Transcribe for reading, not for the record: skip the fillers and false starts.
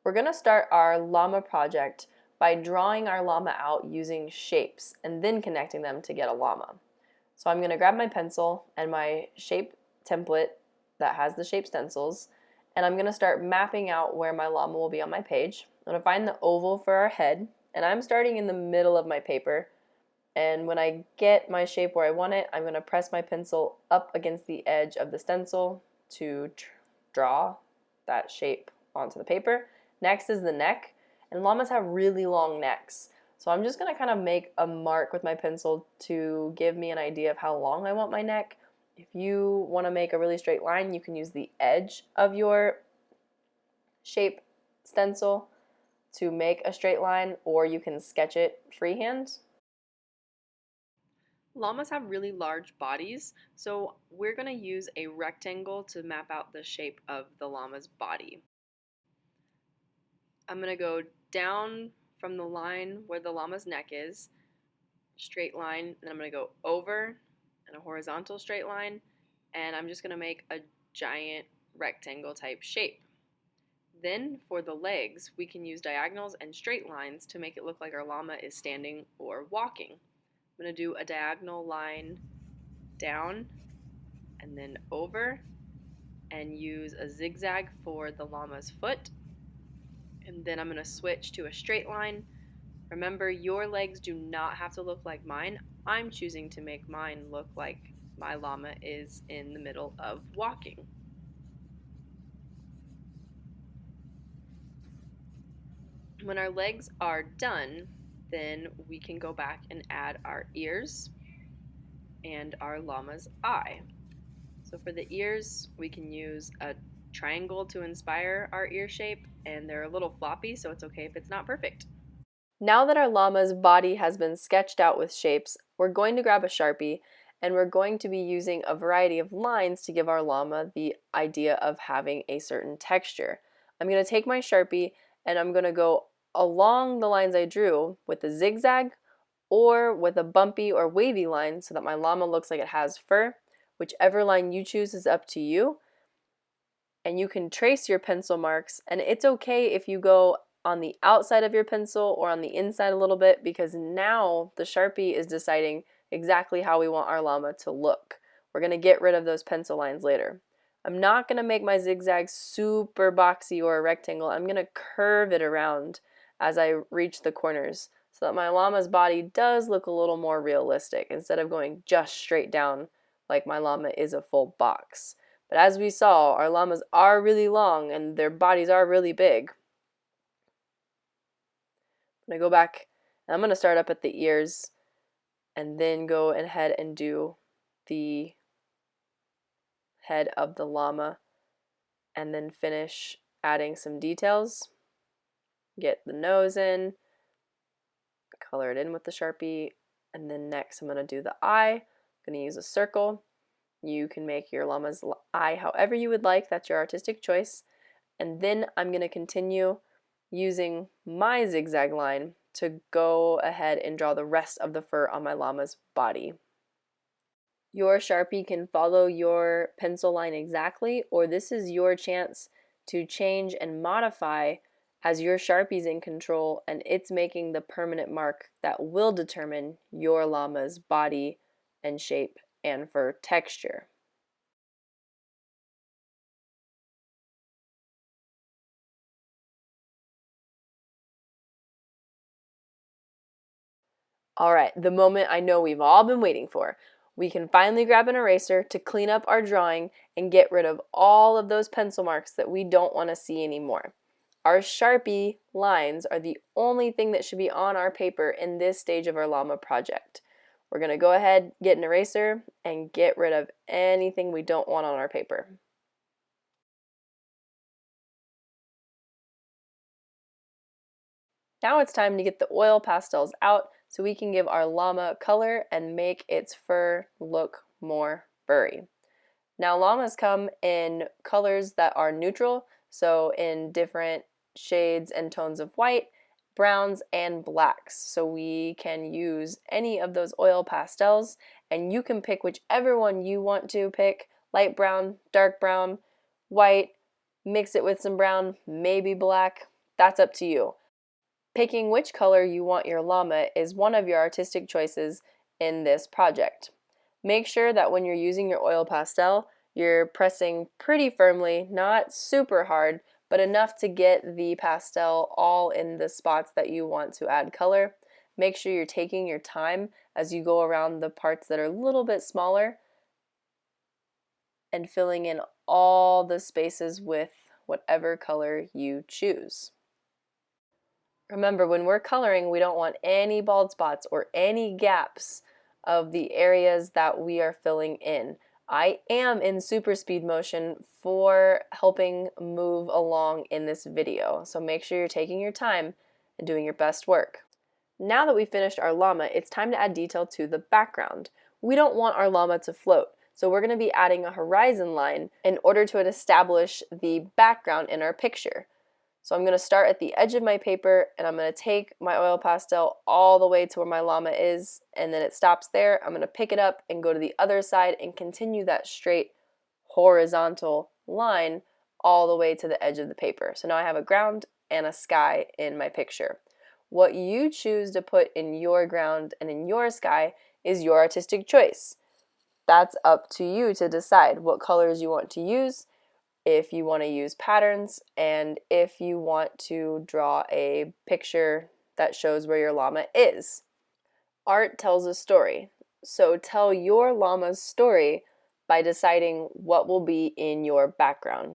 We're going to start our llama project by drawing our llama out using shapes and then connecting them to get a llama. So I'm going to grab my pencil and my shape template that has the shape stencils, and I'm going to start mapping out where my llama will be on my page. I'm going to find the oval for our head, and I'm starting in the middle of my paper. And when I get my shape where I want it, I'm going to press my pencil up against the edge of the stencil to draw that shape onto the paper. Next is the neck, and llamas have really long necks. So I'm just going to kind of make a mark with my pencil to give me an idea of how long I want my neck. If you want to make a really straight line, you can use the edge of your shape stencil to make a straight line, or you can sketch it freehand. Llamas have really large bodies, so we're going to use a rectangle to map out the shape of the llama's body. I'm going to go down from the line where the llama's neck is, straight line, and I'm going to go over in a horizontal straight line, and I'm just going to make a giant rectangle type shape. Then for the legs, we can use diagonals and straight lines to make it look like our llama is standing or walking. I'm going to do a diagonal line down and then over, and use a zigzag for the llama's foot. And then I'm going to switch to a straight line. Remember, your legs do not have to look like mine. I'm choosing to make mine look like my llama is in the middle of walking. When our legs are done, then we can go back and add our ears and our llama's eye. So for the ears, we can use a triangle to inspire our ear shape, and they're a little floppy, so it's okay if it's not perfect. Now that our llama's body has been sketched out with shapes, we're going to grab a Sharpie, and we're going to be using a variety of lines to give our llama the idea of having a certain texture. I'm going to take my Sharpie and I'm going to go along the lines I drew with a zigzag or with a bumpy or wavy line so that my llama looks like it has fur. Whichever line you choose is up to you. And you can trace your pencil marks, and it's okay if you go on the outside of your pencil or on the inside a little bit, because now the Sharpie is deciding exactly how we want our llama to look. We're going to get rid of those pencil lines later. I'm not going to make my zigzag super boxy or a rectangle. I'm going to curve it around as I reach the corners so that my llama's body does look a little more realistic instead of going just straight down like my llama is a full box. But as we saw, our llamas are really long and their bodies are really big. I'm going to go back and I'm going to start up at the ears and then go ahead and do the head of the llama and then finish adding some details. Get the nose in, color it in with the Sharpie, and then next I'm going to do the eye. I'm going to use a circle. You can make your llama's eye however you would like, that's your artistic choice. And then I'm going to continue using my zigzag line to go ahead and draw the rest of the fur on my llama's body. Your Sharpie can follow your pencil line exactly, or this is your chance to change and modify as your Sharpie's in control and it's making the permanent mark that will determine your llama's body and shape and fur texture. Alright, the moment I know we've all been waiting for. We can finally grab an eraser to clean up our drawing and get rid of all of those pencil marks that we don't want to see anymore. Our Sharpie lines are the only thing that should be on our paper in this stage of our llama project. We're going to go ahead, get an eraser, and get rid of anything we don't want on our paper. Now it's time to get the oil pastels out so we can give our llama color and make its fur look more furry. Now llamas come in colors that are neutral, so in different shades and tones of white, browns, and blacks. So we can use any of those oil pastels, and you can pick whichever one you want to pick: light brown, dark brown, white, mix it with some brown, maybe black. that's up to you. Picking which color you want your llama is one of your artistic choices in this project. Make sure that when you're using your oil pastel, you're pressing pretty firmly, not super hard, but enough to get the pastel all in the spots that you want to add color. Make sure you're taking your time as you go around the parts that are a little bit smaller and filling in all the spaces with whatever color you choose. Remember, when we're coloring, we don't want any bald spots or any gaps of the areas that we are filling in. I am in super speed motion for helping move along in this video, so make sure you're taking your time and doing your best work. Now that we've finished our llama, it's time to add detail to the background. We don't want our llama to float, so we're going to be adding a horizon line in order to establish the background in our picture. So I'm going to start at the edge of my paper, and I'm going to take my oil pastel all the way to where my llama is, and then it stops there. I'm going to pick it up and go to the other side and continue that straight horizontal line all the way to the edge of the paper. So now I have a ground and a sky in my picture. What you choose to put in your ground and in your sky is your artistic choice. That's up to you to decide what colors you want to use, if you want to use patterns, and if you want to draw a picture that shows where your llama is. Art tells a story, so tell your llama's story by deciding what will be in your background.